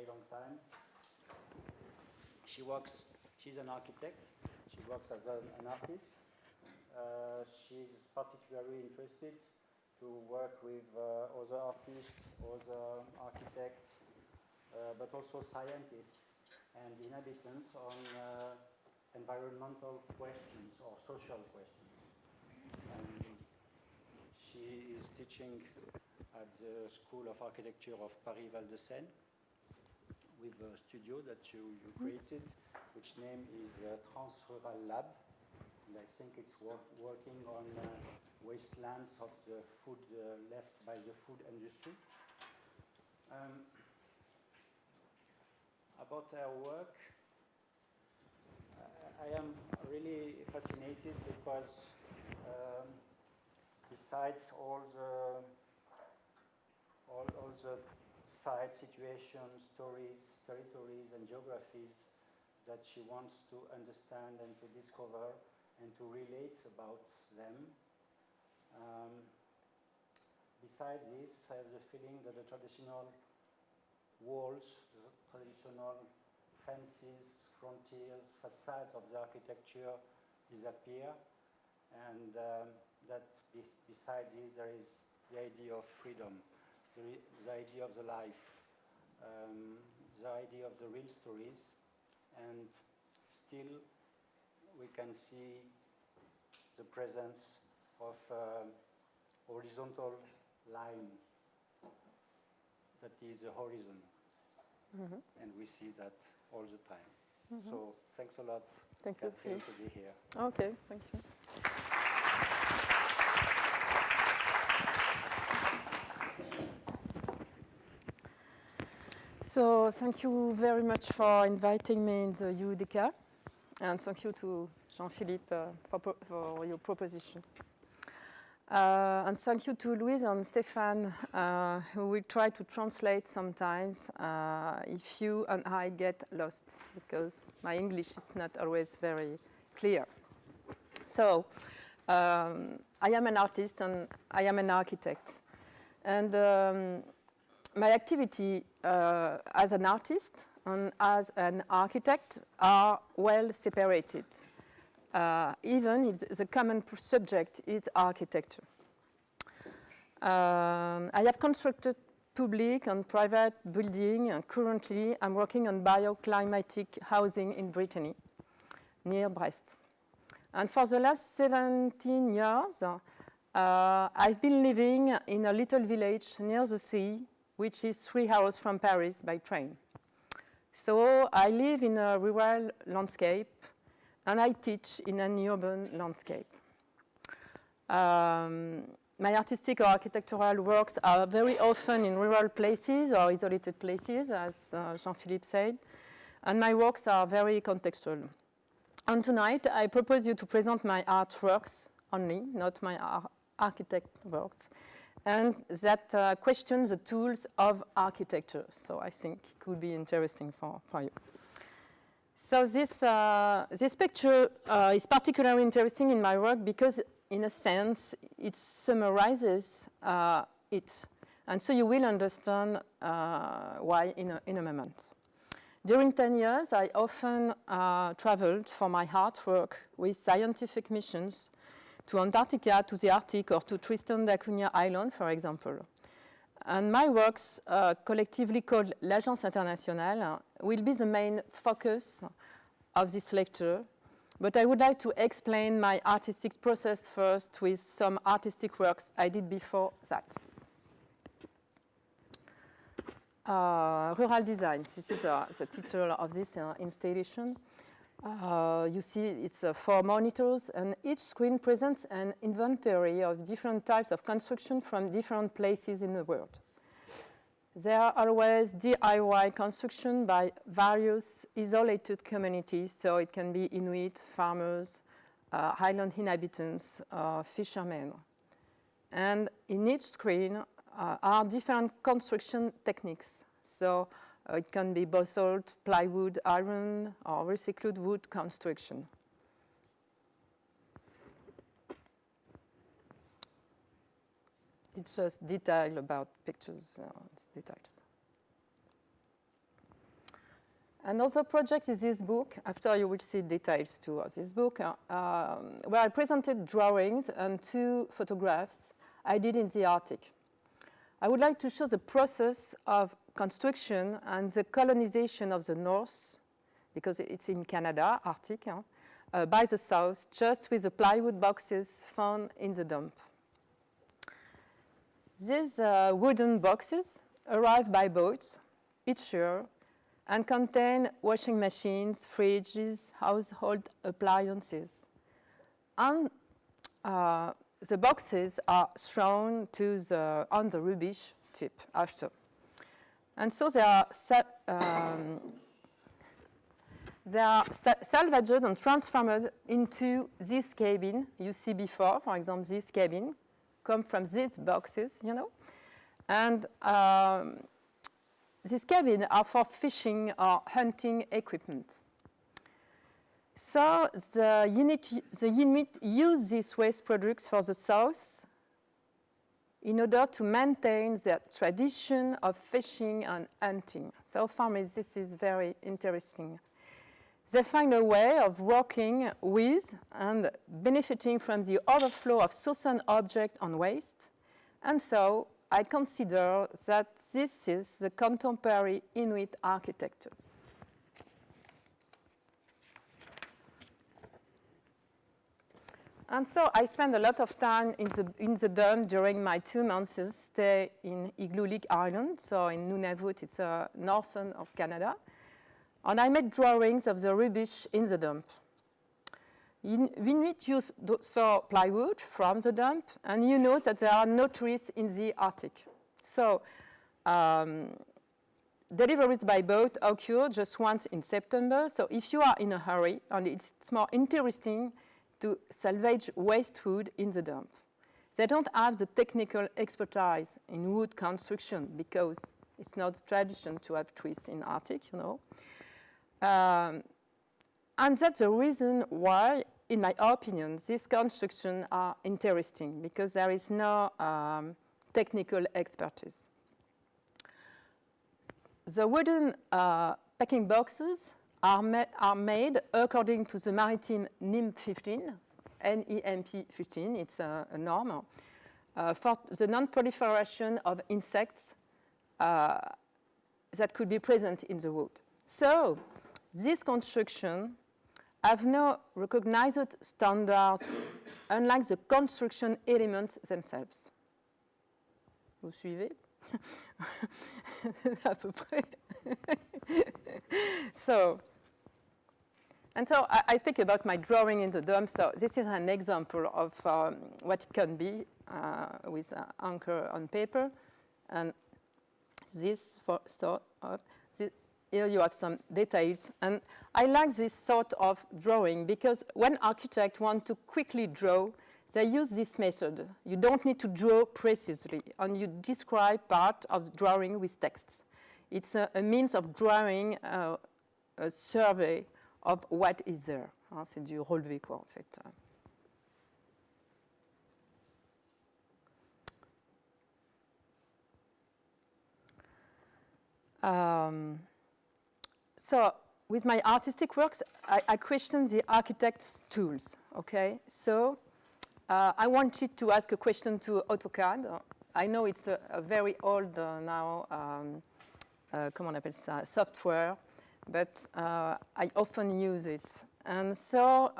very long time. She's an architect. She works as an artist. She's particularly interested to work with other artists, other architects, but also scientists and inhabitants on environmental questions or social questions. She is teaching at the School of Architecture of Paris-Val-de-Seine with a studio that you created, which name is Trans-Rural Lab. And I think it's working on wastelands of the food left by the food industry. About her work, I am really fascinated because besides all the side situations, stories, territories, and geographies that she wants to understand and to discover and to relate about them. Besides this, I have the feeling that the traditional walls, the traditional fences, frontiers, facades of the architecture disappear, and that besides this, there is the idea of freedom, the idea of the life, the idea of the real stories, and still we can see the presence of horizontal line that is the horizon. And we see that all the time. So thanks a lot, Thank you, Catherine, to be here. Okay, thank you. So thank you very much for inviting me in the UDK, and thank you to Jean-Philippe for your proposition. And thank you to Louise and Stéphane, who will try to translate sometimes if you and I get lost, because my English is not always very clear. So I am an artist and I am an architect. And my activity as an artist and as an architect are well separated, even if the common subject is architecture. I have constructed public and private building, and currently I'm working on bioclimatic housing in Brittany, near Brest. And for the last 17 years, I've been living in a little village near the sea, which is 3 hours from Paris by train. So I live in a rural landscape, and I teach in an urban landscape. My artistic or architectural works are very often in rural places or isolated places, as Jean-Philippe said, and my works are very contextual. And tonight, I propose you to present my artworks only, not my architect works, and that question the tools of architecture. So I think it could be interesting for you. So this picture is particularly interesting in my work because, in a sense, it summarizes it. And so you will understand why in a moment. During 10 years, I often traveled for my artwork with scientific missions to Antarctica, to the Arctic, or to Tristan da Cunha Island, for example. And my works, collectively called l'Agence Internationale, will be the main focus of this lecture. But I would like to explain my artistic process first with some artistic works I did before that. Rural design, this is the title of this installation. You see it's 4 monitors, and each screen presents an inventory of different types of construction from different places in the world. There are always DIY construction by various isolated communities, so it can be Inuit, farmers, highland inhabitants, fishermen. And in each screen are different construction techniques. So it can be basalt, plywood, iron, or recycled wood construction. It's just detail about pictures, it's details. Another project is this book. After you will see details too of this book, where I presented drawings and 2 photographs I did in the Arctic. I would like to show the process of construction and the colonization of the North, because it's in Canada, Arctic, by the South, just with the plywood boxes found in the dump. These wooden boxes arrive by boat each year and contain washing machines, fridges, household appliances. And the boxes are thrown on the rubbish tip after. And so they are salvaged and transformed into this cabin you see before. For example, this cabin come from these boxes, you know. And these cabins are for fishing or hunting equipment. So the Inuit use these waste products for the South in order to maintain their tradition of fishing and hunting. So for me, this is very interesting. They find a way of working with and benefiting from the overflow of southern objects and waste. And so I consider that this is the contemporary Inuit architecture. And so I spent a lot of time in the dump during my 2 months stay in Igloolik Island, so in Nunavut, it's northern of Canada. And I made drawings of the rubbish in the dump. Inuit use plywood from the dump, and you know that there are no trees in the Arctic. So deliveries by boat occur just once in September. So if you are in a hurry, and it's more interesting to salvage waste wood in the dump. They don't have the technical expertise in wood construction because it's not tradition to have trees in Arctic, you know. And that's the reason why, in my opinion, these constructions are interesting, because there is no technical expertise. The wooden packing boxes are made according to the maritime NEMP 15, NEMP 15, it's a norm, for the non-proliferation of insects that could be present in the wood. So, this construction have no recognized standards, unlike the construction elements themselves. Vous suivez? À peu près. So I speak about my drawing in the dump. So this is an example of what it can be with anchor on paper. And this here you have some details. And I like this sort of drawing because when architects want to quickly draw, they use this method. You don't need to draw precisely, and you describe part of the drawing with text. It's a means of drawing a survey of what is there. C'est du relevé, quoi, en fait. So with my artistic works, I question the architect's tools, okay? So I wanted to ask a question to AutoCAD. I know it's a very old now, comment on appelle ça, software, but I often use it. And so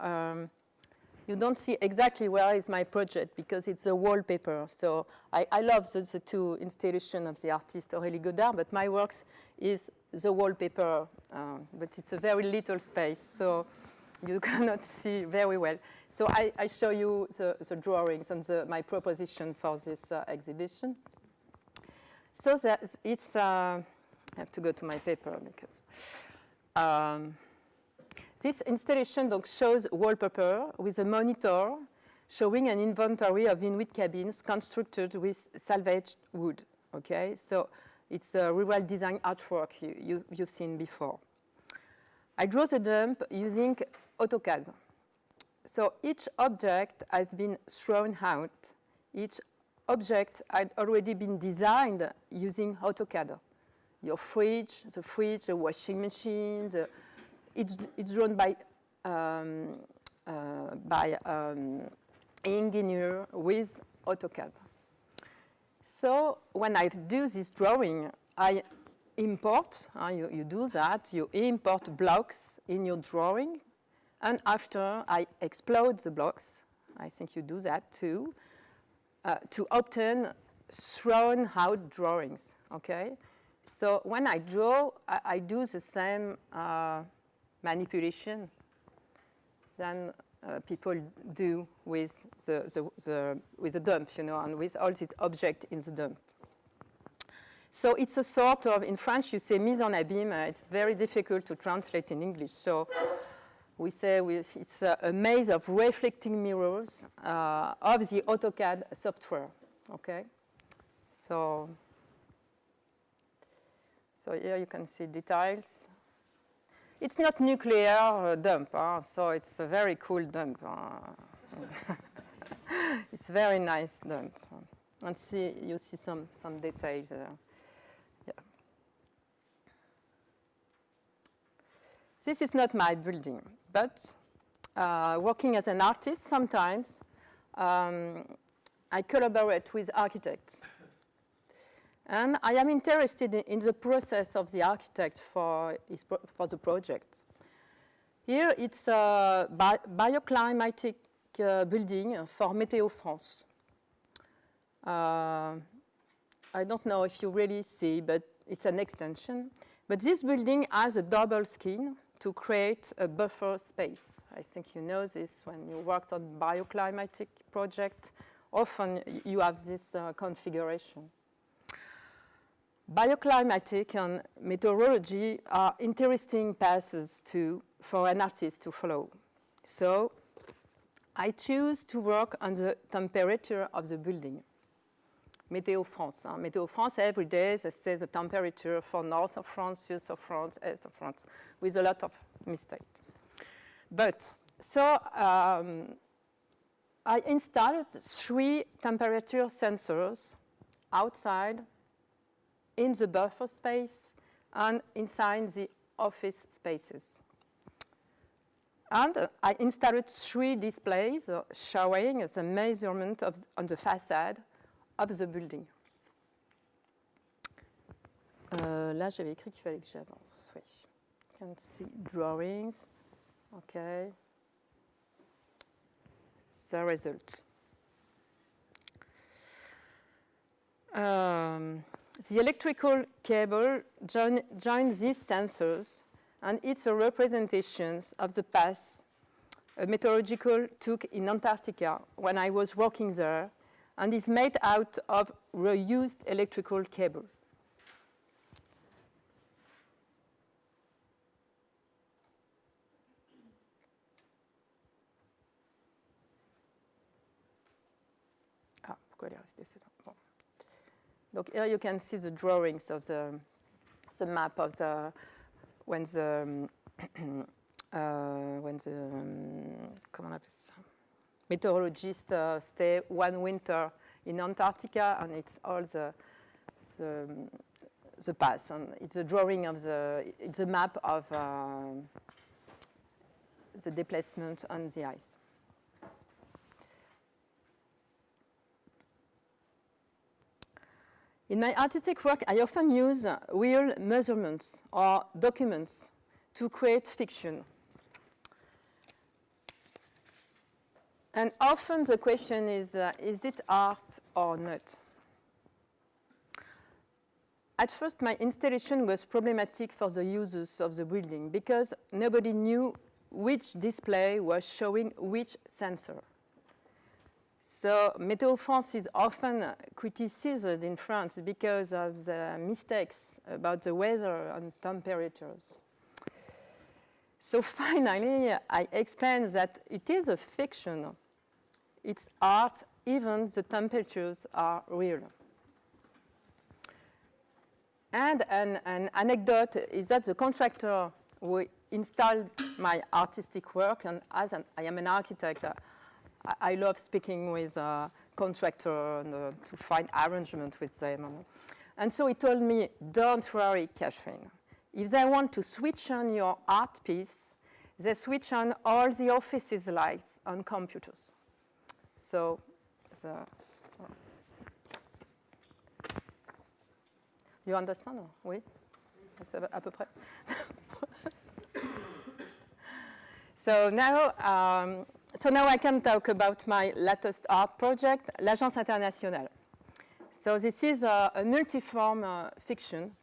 you don't see exactly where is my project because it's a wallpaper. So I love the 2 installations of the artist Aurélie Godard, but my works is the wallpaper, but it's a very little space, so you cannot see very well. So I show you the drawings and my proposition for this exhibition. So it's, I have to go to my paper because this installation shows wallpaper with a monitor showing an inventory of Inuit cabins constructed with salvaged wood. Okay, so it's a rural design artwork you've seen before. I draw the dump using AutoCAD. So each object has been thrown out. Each object had already been designed using AutoCAD. your fridge, the washing machine. It's drawn by engineer with AutoCAD. So when I do this drawing, I import, you do that, you import blocks in your drawing, and after I explode the blocks, I think you do that too, to obtain thrown out drawings, okay? So when I draw, I do the same manipulation than people do with the dump, you know, and with all these objects in the dump. So it's a sort of, in French you say mise en abîme, it's very difficult to translate in English. So we say it's a maze of reflecting mirrors of the AutoCAD software, okay? So here you can see details. It's not nuclear dump, so it's a very cool dump. It's a very nice dump. And you see some details there. Yeah. This is not my building, but working as an artist, sometimes I collaborate with architects. And I am interested in the process of the architect for the project. Here it's a bioclimatic building for Météo France. I don't know if you really see, but it's an extension. But this building has a double skin to create a buffer space. I think you know this when you worked on bioclimatic project. Often you have this configuration. Bioclimatic and meteorology are interesting paths for an artist to follow. So I choose to work on the temperature of the building. Météo France. Météo France, every day they say the temperature for north of France, south of France, east of France, with a lot of mistakes. But, so I installed 3 temperature sensors outside in the buffer space and inside the office spaces. And I installed 3 displays showing the measurement on the facade of the building. Là, j'avais écrit qu'il fallait que j'avance. Oui. You can see drawings. Okay. The result. The electrical cable joins these sensors, and it's a representation of the path a meteorological took in Antarctica when I was working there, and is made out of reused electrical cable. Ah, pourquoi elle est restée là? Bon. Donc here you can see the drawings of the map of the when the comment on appelle ça? Meteorologists stay one winter in Antarctica, and it's all the path, and it's a drawing of it's a map of the displacement on the ice. In my artistic work, I often use real measurements or documents to create fiction. And often the question is it art or not? At first, my installation was problematic for the users of the building because nobody knew which display was showing which sensor. So Météo France is often criticized in France because of the mistakes about the weather and temperatures. So finally, I explained that it is a fiction. It's art, even the temperatures are real. And an anecdote is that the contractor who installed my artistic work, and as I am an architect, I love speaking with contractors to find arrangement with them. And so he told me, don't worry, Catherine. If they want to switch on your art piece, they switch on all the office's lights on computers. So, you understand? Oui? À peu près. So now I can talk about my latest art project, l'Agence Internationale. So this is a multiform fiction.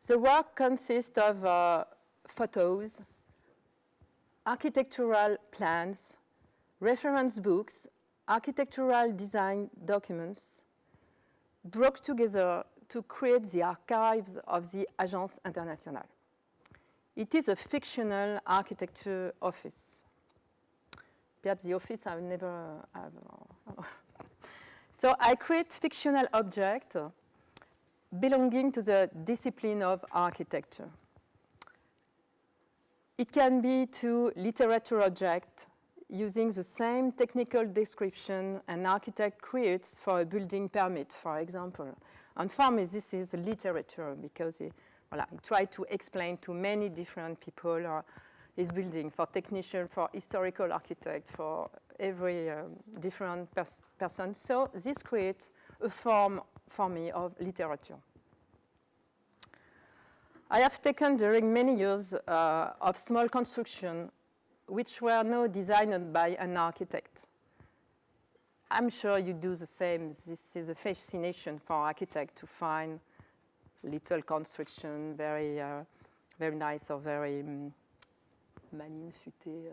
The work consists of photos, architectural plans, reference books, architectural design documents, brought together to create the archives of the Agence Internationale. It is a fictional architecture office. Perhaps the office I've never have. So I create fictional objects belonging to the discipline of architecture. It can be to literature objects using the same technical description an architect creates for a building permit, for example. And for me, this is literature because he tried to explain to many different people his building, for technician, for historical architect, for every different person. So this creates a form for me of literature. I have taken during many years of small construction which were now designed by an architect. I'm sure you do the same. This is a fascination for architects to find little construction, very nice or very maligne, futé,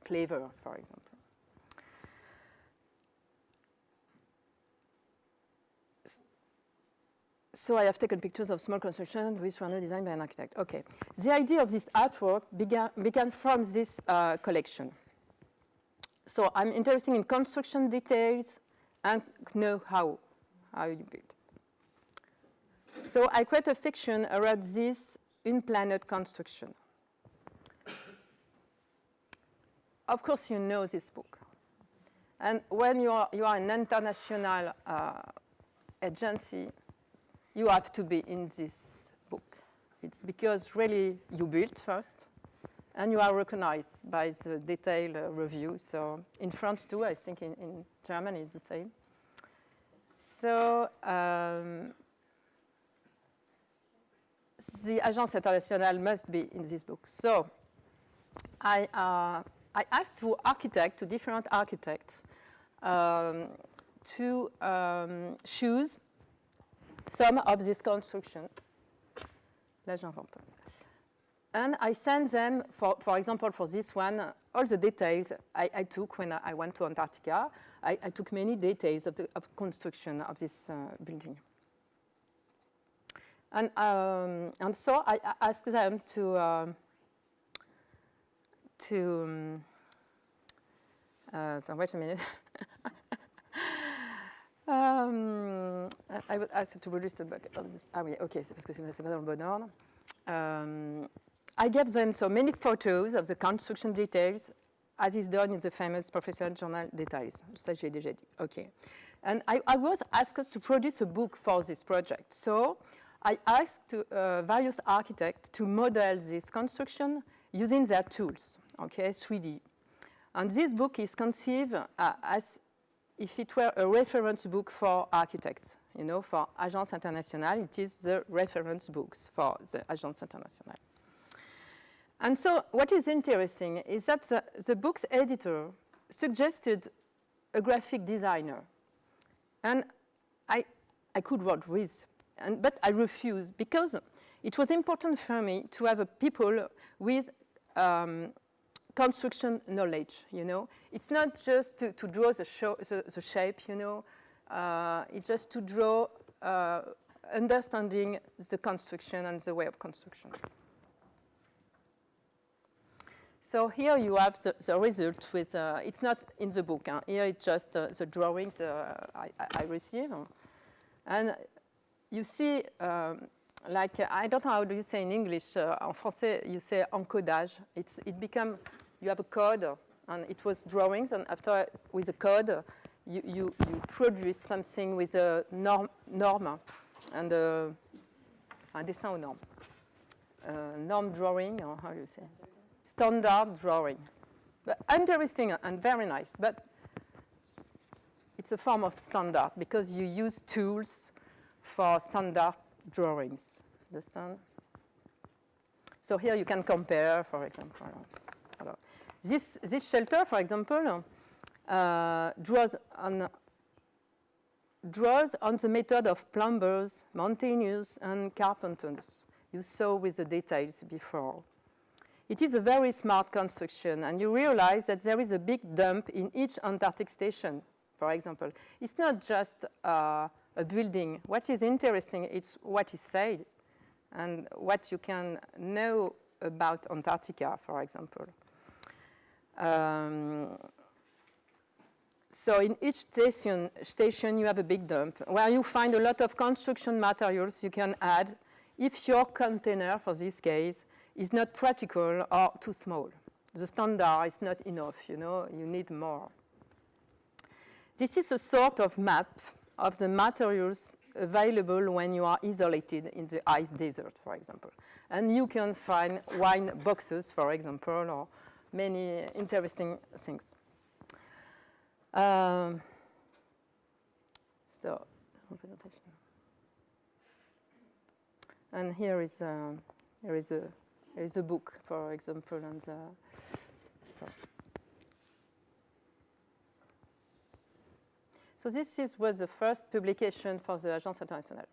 clever, for example. So I have taken pictures of small construction which were not designed by an architect. Okay. The idea of this artwork began from this collection. So I'm interested in construction details and know how you build. So I create a fiction around this unplanned construction. Of course, you know this book. And when you are an international agency, you have to be in this book. It's because really you built first, and you are recognized by the detailed review. So in France too, I think in Germany it's the same. So the Agence Internationale must be in this book. So I asked to different architects, to choose some of this construction. Là, j'invente. And I sent them, for example, for this one, all the details I took when I went to Antarctica. I took many details of construction of this building. And so I asked them to wait a minute. I would ask to produce a book of this. Ah oui, ok, c'est parce que c'est pas dans le bon ordre. I gave them so many photos of the construction details, as is done in the famous professional journal Details. Ça, j'ai déjà dit. Okay. And I was asked to produce a book for this project. So I asked various architects to model this construction using their tools, okay, 3D. And this book is conceived as if it were a reference book for architects. You know, for Agence Internationale, it is the reference books for the Agence Internationale. And so what is interesting is that the book's editor suggested a graphic designer. And I could work with, but I refused because it was important for me to have people with construction knowledge, you know. It's not just to draw the shape, you know. It's just to draw understanding the construction and the way of construction. So here you have the result with, it's not in the book. Hein. Here it's just the drawings I received. And you see, like, I don't know how do you say in English. En français, you say encodage. It became, you have a code, and it was drawings, and after with the code, you produce something with a norm and un dessin aux normes. Norm drawing, or how do you say? Standard drawing. But interesting and very nice, but it's a form of standard because you use tools for standard drawings. Understand? So here you can compare, for example. This shelter, for example, draws on the method of plumbers, mountaineers, and carpenters. You saw with the details before. It is a very smart construction, and you realize that there is a big dump in each Antarctic station, for example. It's not just a building. What is interesting is what is said and what you can know about Antarctica, for example. So in each station you have a big dump where you find a lot of construction materials you can add if your container, for this case, is not practical or too small. The standard is not enough, you need more. This is a sort of map of the materials available when you are isolated in the ice desert, for example. And you can find wine boxes, for example, or many interesting things. So, representation. And here is a book, for example, and so this was the first publication for the Agence Internationale.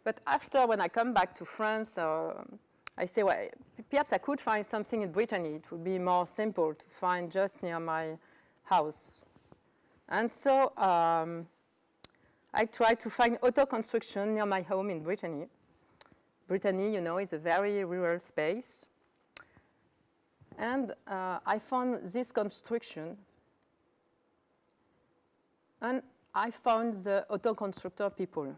But after, when I come back to France, I say, well, perhaps I could find something in Brittany. It would be more simple to find just near my house. And so I tried to find auto construction near my home in Brittany. Brittany, is a very rural space. And I found this construction. And I found the auto constructor people.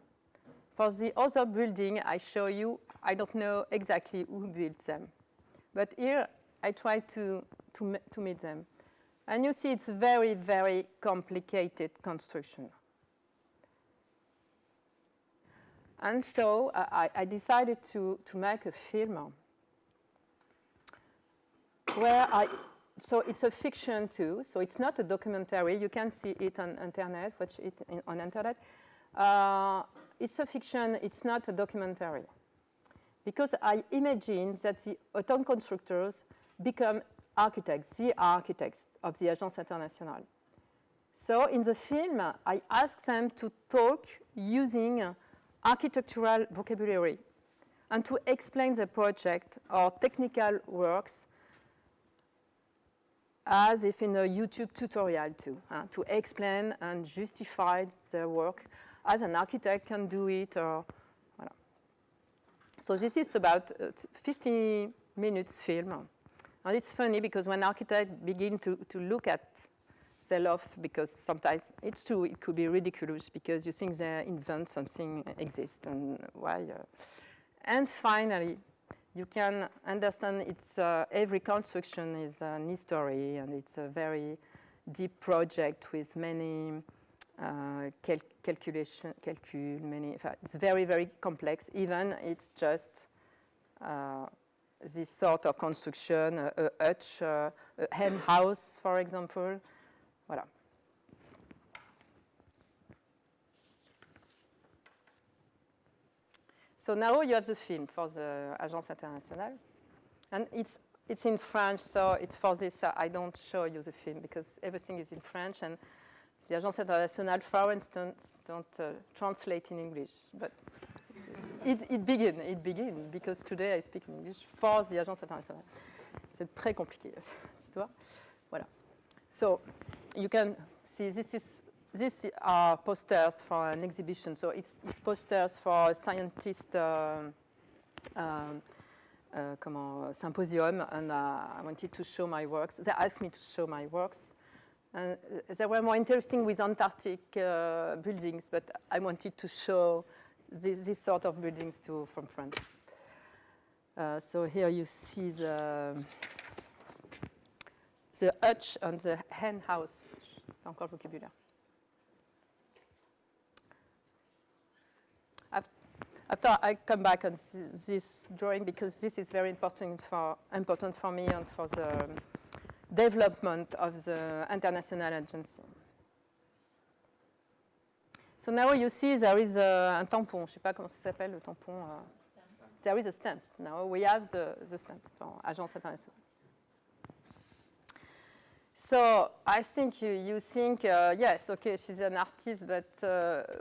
For the other building I show you, I don't know exactly who built them. But here I try to meet them. And you see it's very, very complicated construction. And so I decided to make a film where so it's a fiction too, so it's not a documentary. You can see it on internet, watch it on internet. It's a fiction, it's not a documentary. Because I imagine that the auto constructors become architects, the architects of the Agence Internationale. So in the film, I ask them to talk using architectural vocabulary and to explain the project or technical works as if in a YouTube tutorial too, to explain and justify their work as an architect can do it. Or, voilà. So this is about 50 minutes film. And it's funny because when architects begin to look at they love, because sometimes it's true, it could be ridiculous because you think they invent something exists and why. And finally, you can understand it's every construction is an history and it's a very deep project with many it's very, very complex. Even it's just this sort of construction, a hutch, a hen house, for example. Voilà. So now you have the film for the Agence Internationale. And it's in French, so it's for this I don't show you the film because everything is in French. And the Agence Internationale, for instance, don't translate in English. But it begin because today I speak in English for the Agence Internationale. C'est très compliqué, cette histoire. Voilà. So you can see these are posters for an exhibition. So it's posters for a scientist symposium, and I wanted to show my works. They asked me to show my works. And they were more interesting with Antarctic buildings, but I wanted to show this sort of buildings too from France. So here you see the hutch and the hen house. Encore le vocabulaire. After I come back on this drawing because this is very important for me and for the development of the international agency. So now you see there is un tampon. Je ne sais pas comment ça s'appelle le tampon. There is a stamp. Now we have the stamp for Agence Internationale. So I think you think, yes, okay, she's an artist, but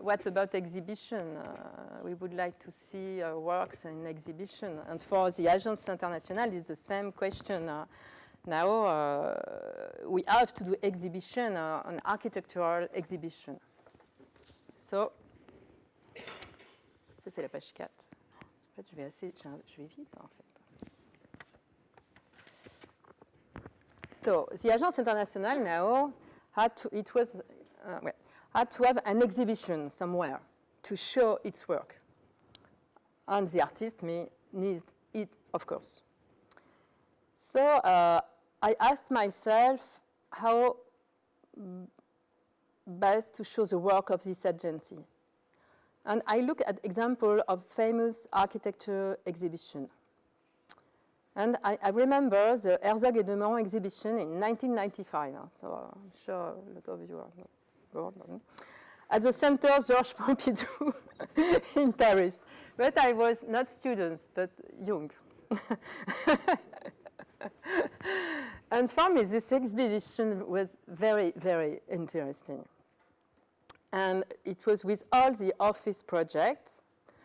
what about exhibition? We would like to see works in exhibition. And for the Agence Internationale, it's the same question. Now we have to do exhibition, an architectural exhibition. So, ça c'est la page 4. En fait, je vais vite en fait. So the Agence Internationale now had to have an exhibition somewhere to show its work, and the artist needs it, of course. So I asked myself how best to show the work of this agency, and I look at example of famous architecture exhibition. And I remember the Herzog et de Meuron exhibition in 1995, so I'm sure a lot of you are not bored. At the Center Georges Pompidou in Paris. But I was not student, but young. And for me, this exhibition was very, very interesting. And it was with all the office projects.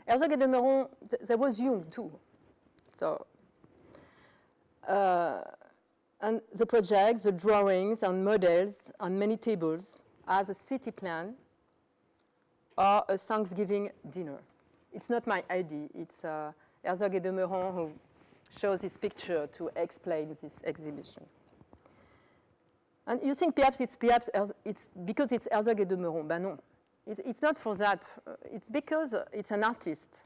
Herzog et de Meuron, there was Jung too. So. And the projects, the drawings and models on many tables as a city plan or a Thanksgiving dinner. It's not my idea. It's Herzog et de Meuron who shows this picture to explain this exhibition. And you think perhaps it's because it's Herzog et de Meuron. Ben non, it's not for that. It's because it's an artist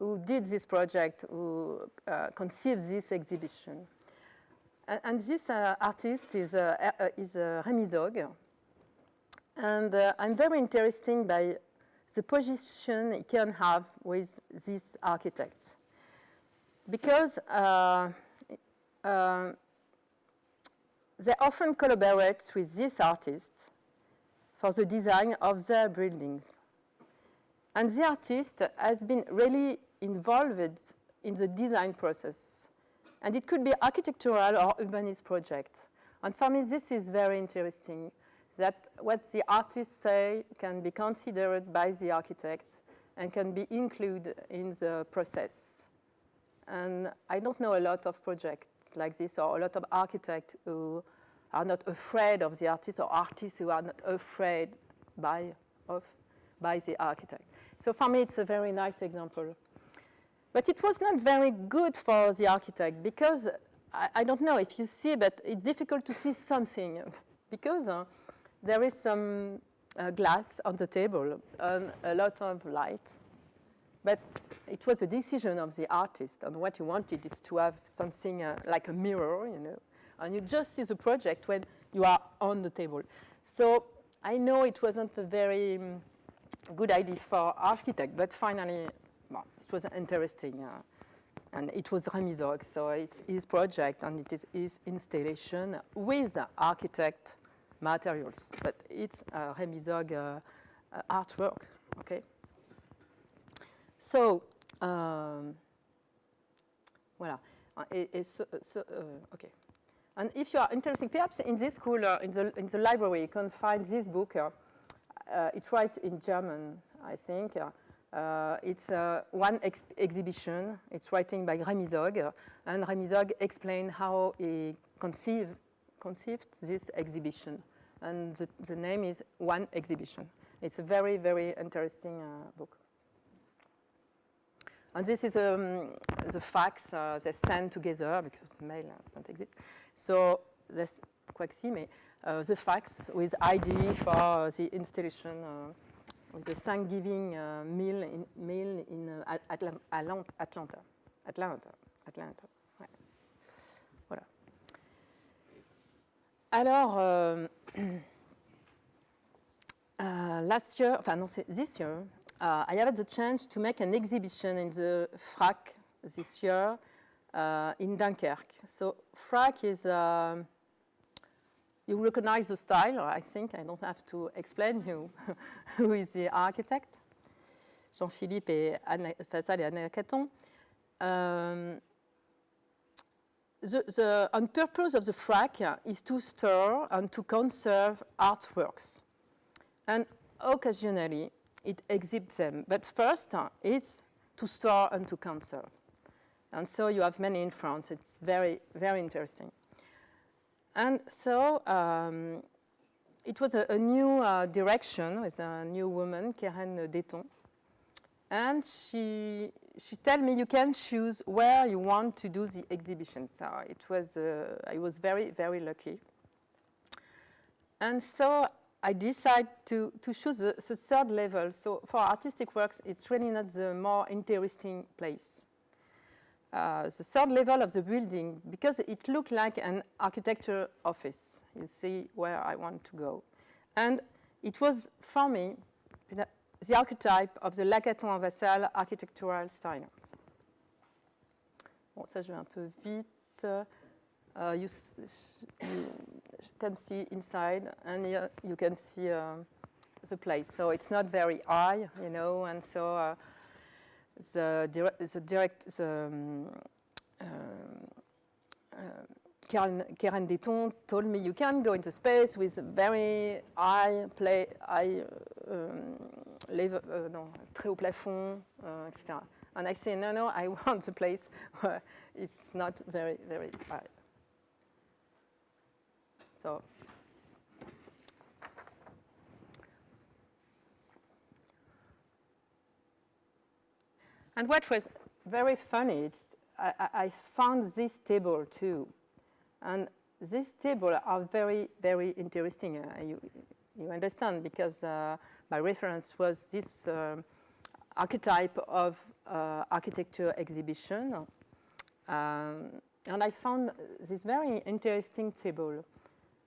who did this project, who conceived this exhibition. And this artist is Rémy Zog. And I'm very interested by the position he can have with this architect. Because they often collaborate with this artist for the design of their buildings. And the artist has been really involved in the design process. And it could be architectural or urbanist project. And for me, this is very interesting, that what the artists say can be considered by the architects and can be included in the process. And I don't know a lot of projects like this, or a lot of architects who are not afraid of the artist, or artists who are not afraid by the architect. So for me, it's a very nice example. But it was not very good for the architect, because I don't know if you see, but it's difficult to see something, because there is some glass on the table and a lot of light. But it was a decision of the artist, and what he wanted is to have something like a mirror, you know, and you just see the project when you are on the table. So I know it wasn't a very good idea for architect, but finally, well, it was interesting. And it was Rémy Zog, so it's his project, and it is his installation with architect materials. But it's Rémy Zog artwork, okay? So, voilà. Okay. And if you are interested, perhaps in this school, in the library, you can find this book. It's right in German, I think. It's one exhibition. It's writing by Rémy Zog, and Rémy Zog explained how he conceived this exhibition. And the name is One Exhibition. It's a very, very interesting book. And this is the facts they send together, because the mail doesn't exist. So that's Quaxi, but the facts with ID for the installation with the Thanksgiving meal in Atlanta. Ouais. Voilà. Alors, this year, I had the chance to make an exhibition in the FRAC this year in Dunkirk. So FRAC is, you recognize the style, I think. I don't have to explain who is the architect. Jean-Philippe et Anna Fassal et Anna Caton. The purpose of the FRAC is to store and to conserve artworks. And occasionally, it exhibits them. But first, it's to store and to conserve. And so you have many in France. It's very, very interesting. And so it was a new direction with a new woman, Keren Deton. And she told me you can choose where you want to do the exhibition. So it was, I was very, very lucky. And so I decided to choose the third level. So for artistic works, it's really not the more interesting place. The third level of the building, because it looked like an architecture office. You see where I want to go. And it was, for me, the archetype of the Lacaton-Vassal architectural style. Bon, ça je vais un peu vite. You can see inside, and here you can see the place. So it's not very high, you know, and so Keren Deton told me you can go into space with very high level, très haut plafond, etc. And I say, no, I want a place where it's not very, very high. So, and what was very funny, I found this table too. And these tables are very, very interesting. You understand, because my reference was this archetype of architecture exhibition. And I found this very interesting table.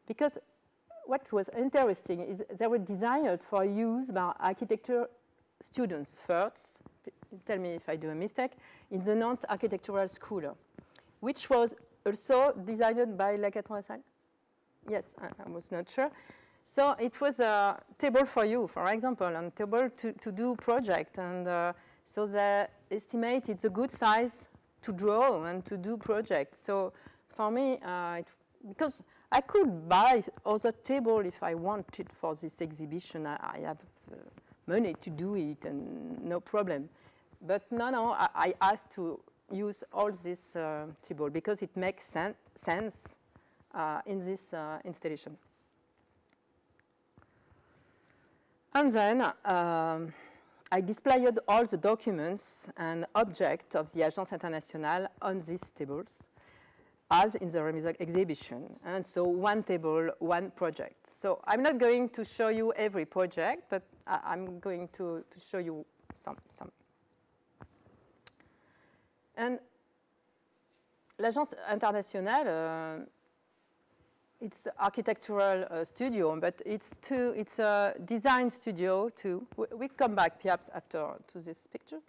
Because what was interesting is they were designed for use by architecture students first, tell me if I do a mistake, in the Nantes Architectural School, which was also designed by Lacaton-Vassal. Yes, I was not sure. So it was a table for you, for example, and a table to do project. And so they estimated the good size to draw and to do projects. So for me, because I could buy other table if I wanted for this exhibition. I have money to do it and no problem. But no, I asked to use all this table because it makes sense in this installation. And then I displayed all the documents and objects of the Agence Internationale on these tables, as in the Remise exhibition. And so one table, one project. So I'm not going to show you every project, but I'm going to show you some. And l'Agence Internationale, it's architectural studio, but it's a design studio too. We come back perhaps after to this picture.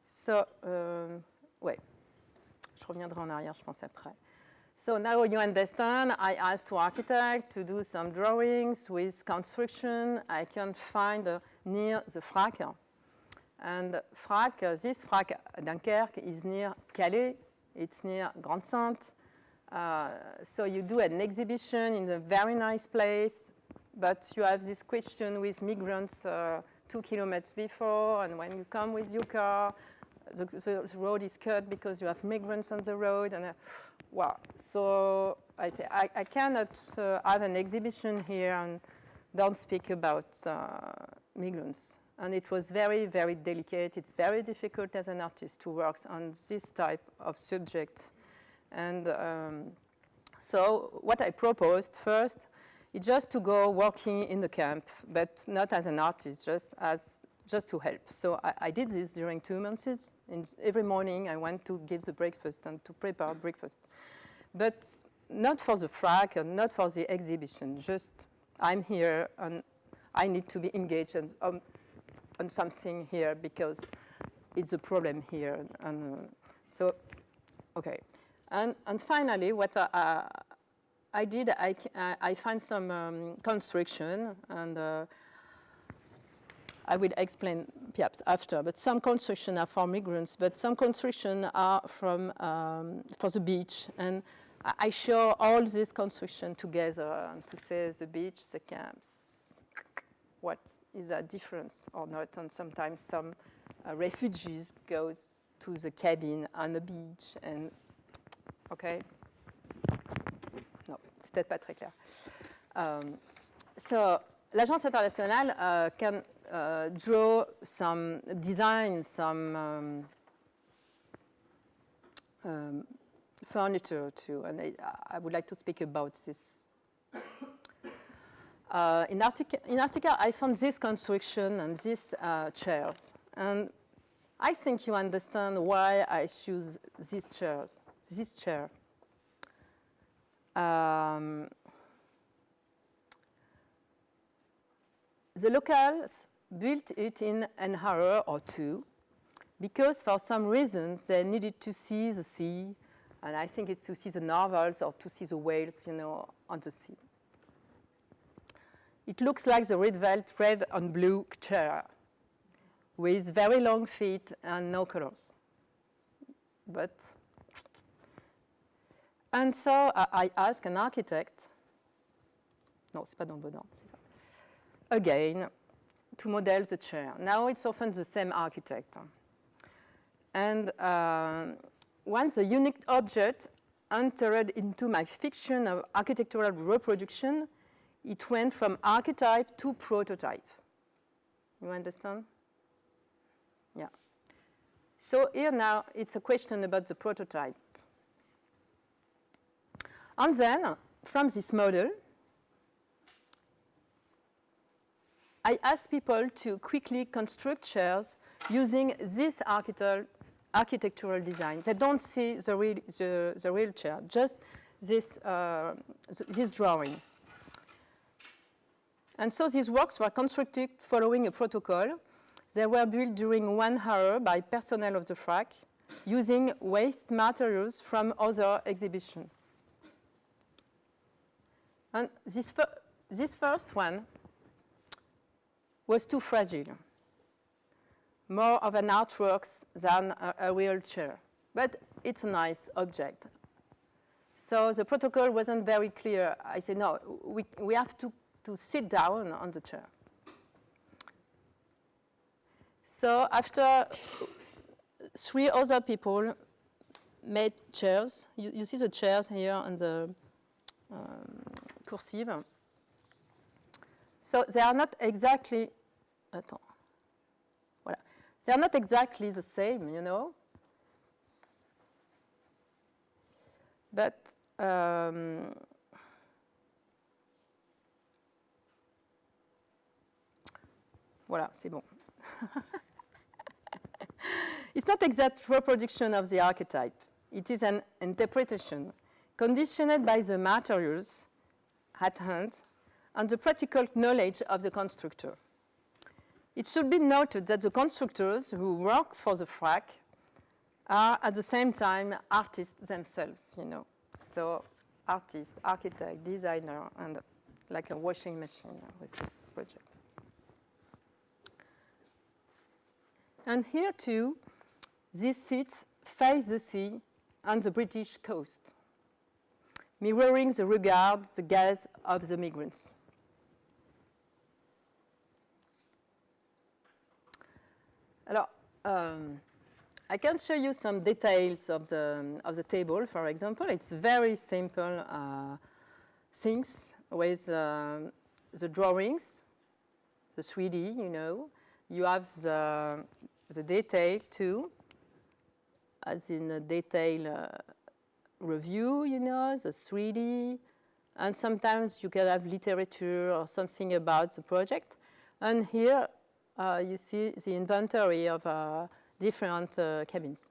So, ouais, je reviendrai en arrière, je pense après. So now you understand, I asked to architect to do some drawings with construction I can find near the FRAC. And FRAC, this FRAC Dunkerque is near Calais, it's near Grande-Sainte. So you do an exhibition in a very nice place, but you have this question with migrants 2 kilometers before, and when you come with your car, the road is cut because you have migrants on the road, and wow. So I say I cannot have an exhibition here and don't speak about migrants. And it was very, very delicate. It's very difficult as an artist to work on this type of subject. And so what I proposed first is just to go working in the camp, but not as an artist, just to help. So I did this during 2 months. Every morning I went to give the breakfast and to prepare breakfast. But not for the FRAC and not for the exhibition, just I'm here and I need to be engaged on something here because it's a problem here. And so, okay. And finally, what I did, I find some construction, and I will explain perhaps after, but some construction are for migrants, but some construction are from for the beach. And I show all this construction together to say the beach, the camps, what is a difference or not. And sometimes some refugees go to the cabin on the beach. And okay, non, c'est peut-être pas très clair. So l'agence internationale can draw some design, some furniture too, and I would like to speak about this. In Antarctica, I found this construction and these chairs, and I think you understand why I choose these chairs. This chair. The locals built it in an hour or two because for some reason they needed to see the sea, and I think it's to see the narwhals or to see the whales, you know, on the sea. It looks like the red and blue chair with very long feet and no colors. And so I asked an architect, non, c'est pas dans le bon ordre, again, to model the chair. Now it's often the same architect. And once a unique object entered into my fiction of architectural reproduction, it went from archetype to prototype. You understand? Yeah. So here now, it's a question about the prototype. And then, from this model, I asked people to quickly construct chairs using this architectural design. They don't see the real chair, just this drawing. And so these works were constructed following a protocol. They were built during 1 hour by personnel of the FRAC using waste materials from other exhibitions. And this first one was too fragile, more of an artwork than a real chair. But it's a nice object. So the protocol wasn't very clear. I said, no, we have to sit down on the chair. So after 3 other people made chairs, you see the chairs here on the cursive. So they are not exactly, voilà. They are not exactly the same, you know. But voilà, c'est bon. It's not exact reproduction of the archetype. It is an interpretation conditioned by the materials at hand and the practical knowledge of the constructor. It should be noted that the constructors who work for the FRAC are at the same time artists themselves, you know. So artist, architect, designer, and like a washing machine with this project. And here too, these seats face the sea on the British coast, mirroring the regard, the gaze of the migrants. Alors, I can show you some details of the table, for example. It's very simple things with the drawings, the 3D, you know. You have the detail too, as in a detail review, you know, the 3D. And sometimes you can have literature or something about the project. And here you see the inventory of different cabins.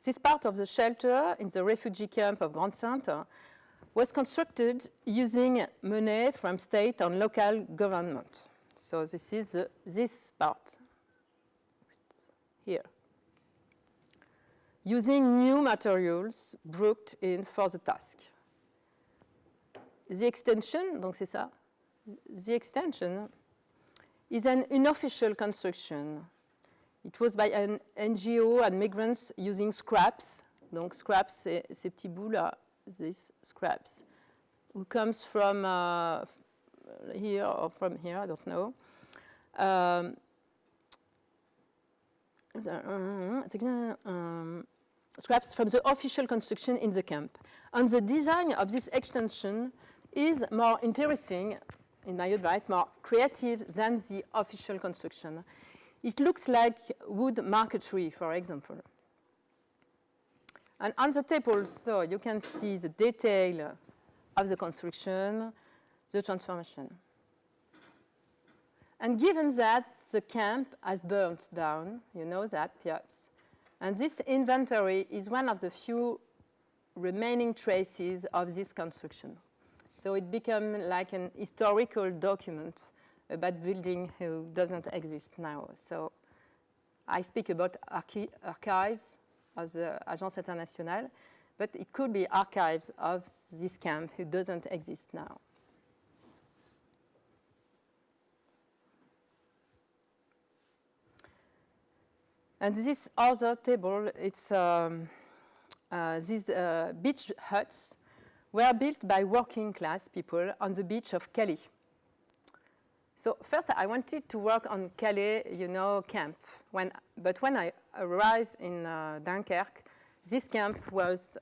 This part of the shelter in the refugee camp of Grande Sainte was constructed using money from state and local government. So this is this part here. Using new materials brought in for the task. The extension, donc c'est ça, the extension is an unofficial construction. It was by an NGO and migrants using scraps. Donc scraps, c'est ces petits bouts là, these scraps, who comes from here or from here, I don't know. Scraps from the official construction in the camp. And the design of this extension is more interesting, in my advice, more creative than the official construction. It looks like wood marquetry, for example. And on the table, so you can see the detail of the construction, the transformation. And given that the camp has burnt down, you know that perhaps, and this inventory is one of the few remaining traces of this construction. So it becomes like an historical document about building who doesn't exist now. So I speak about archives of the Agence Internationale, but it could be archives of this camp who doesn't exist now. And this other table, it's these beach huts were built by working class people on the beach of Calais. So first I wanted to work on Calais, you know, camp. But when I arrived in Dunkerque, this camp was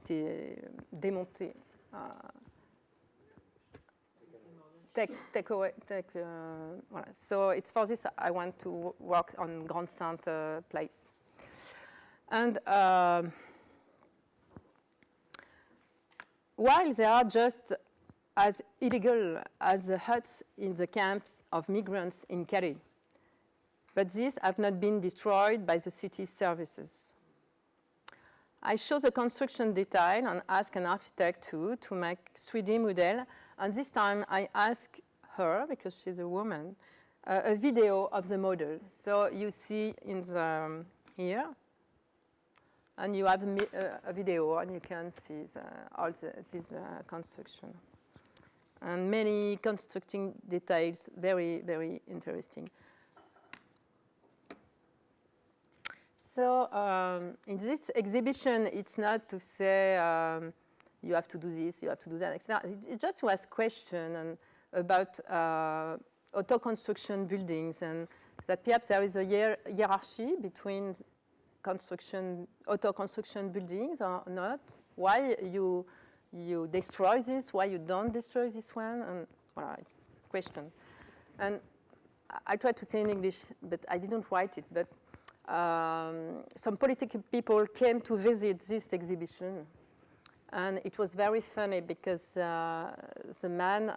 démonté. Voilà. So it's for this I want to work on Grande Sainte place. And while they are just as illegal as the huts in the camps of migrants in Calais, but these have not been destroyed by the city services. I show the construction detail and ask an architect to make 3D model. And this time I ask her, because she's a woman, a video of the model. So you see in the here, and you have a video, and you can see all this construction. And many constructing details, very, very interesting. So in this exhibition, it's not to say you have to do this, you have to do that, etc. It's just to ask questions about auto-construction buildings, and that perhaps there is a hierarchy between auto-construction buildings or not. Why you destroy this, why you don't destroy this one, and voilà, it's a question. And I tried to say in English, but I didn't write it, but some political people came to visit this exhibition. And it was very funny because the man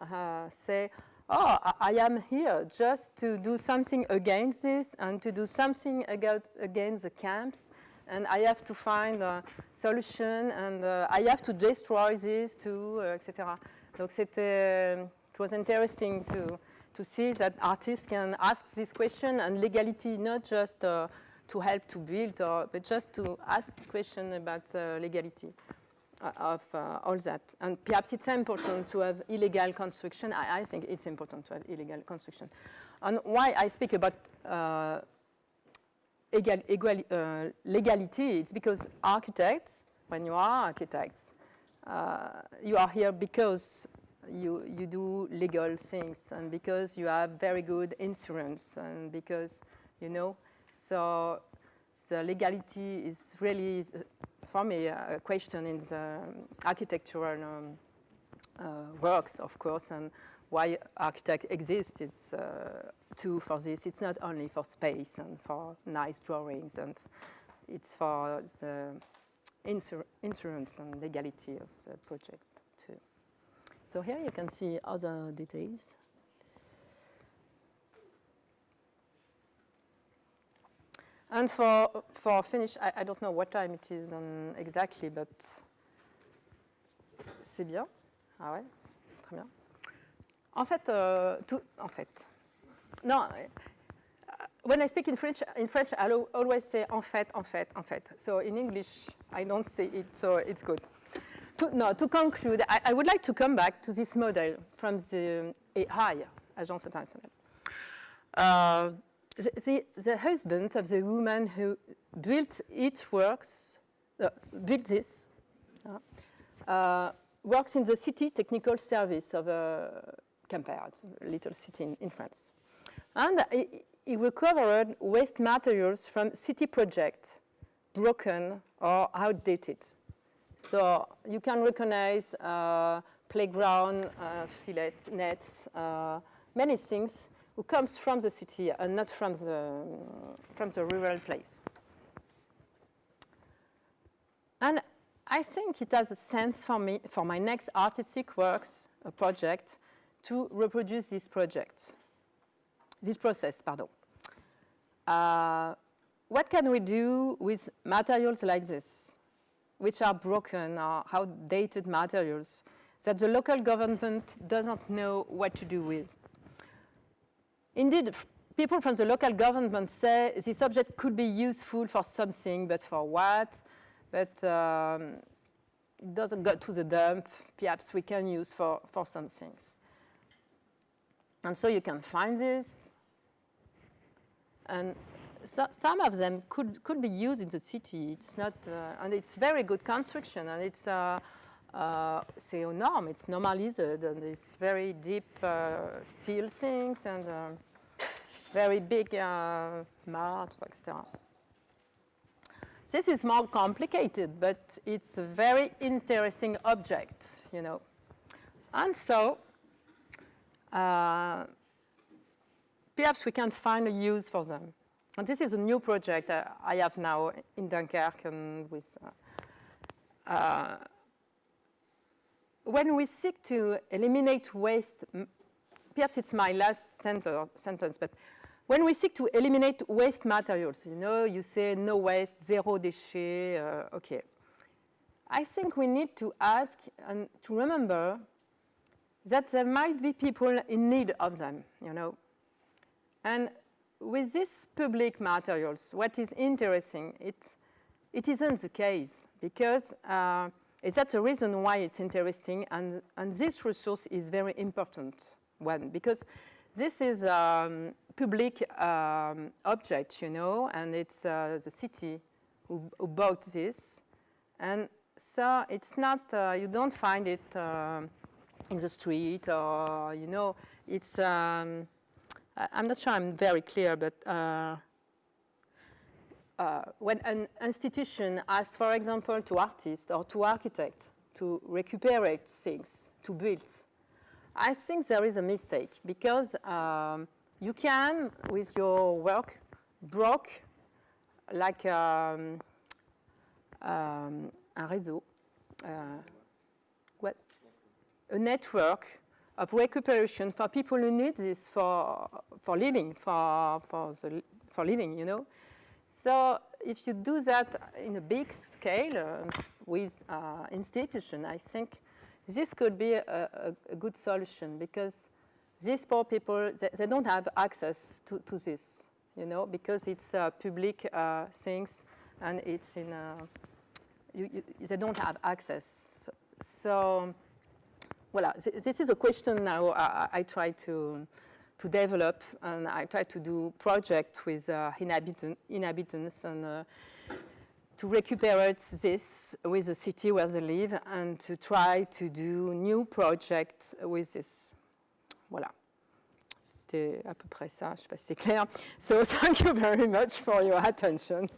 said, oh, I am here just to do something against this and to do something against the camps. And I have to find a solution, and I have to destroy this too, etc. So it was interesting to see that artists can ask this question, and legality, not just to help to build, but just to ask question about legality of all that. And perhaps it's important to have illegal construction. I think it's important to have illegal construction. And why I speak about legality, it's because architects, when you are architects, you are here because you do legal things, and because you have very good insurance, and because, you know, so the legality is really, for me, a question in the architectural works, of course, and why architect exists. It's too for this. It's not only for space and for nice drawings, and it's for the insurance and legality of the project too. So here you can see other details. And for finish, I don't know what time it is exactly, but c'est bien. Ah ouais, très bien. En fait, non. When I speak in French, I always say en fait. So in English, I don't say it, so it's good. To conclude, I would like to come back to this model from the AI, Agence Internationale. The husband of the woman who built this, works in the city technical service of Quimper, a little city in France. And he recovered waste materials from city projects, broken or outdated. So you can recognize playground, fillets, nets, many things who comes from the city and not from the rural place. And I think it has a sense for me, for my next artistic works, a project, to reproduce this process. What can we do with materials like this, which are broken or outdated materials that the local government doesn't know what to do with? Indeed, people from the local government say this object could be useful for something, but for what? But it doesn't go to the dump. Perhaps we can use for some things. And so you can find this. And so, some of them could be used in the city. It's not, and it's very good construction, and it's c'est aux normes. It's normalized, and it's very deep steel things, and very big marks, etc. This is more complicated, but it's a very interesting object, you know. And so, perhaps we can find a use for them. And this is a new project I have now in Dunkirk and with. When we seek to eliminate waste, perhaps it's my last sentence, but when we seek to eliminate waste materials, you know, you say no waste, zéro déchet, okay. I think we need to ask and to remember that there might be people in need of them, you know. And with these public materials, what is interesting, it isn't the case, because that's the reason why it's interesting, and this resource is very important one, because this is public object, you know, and it's the city who bought this, and so it's not, you don't find it in the street, or, you know, it's, I'm not sure I'm very clear, but when an institution asks, for example, to artists or to architects to recuperate things, to build, I think there is a mistake, because you can, with your work, broke like un réseau, what? A network of recuperation for people who need this for living, for living, you know. So if you do that in a big scale with institution, I think this could be a good solution, because these poor people, they don't have access to this, you know, because it's public things, and it's in, they don't have access. So, voilà, this is a question now I try to develop, and I try to do project with inhabitants and to recuperate this with the city where they live, and to try to do new projects with this. Voilà. C'était à peu près ça, je ne sais pas si c'est clair. So thank you very much for your attention.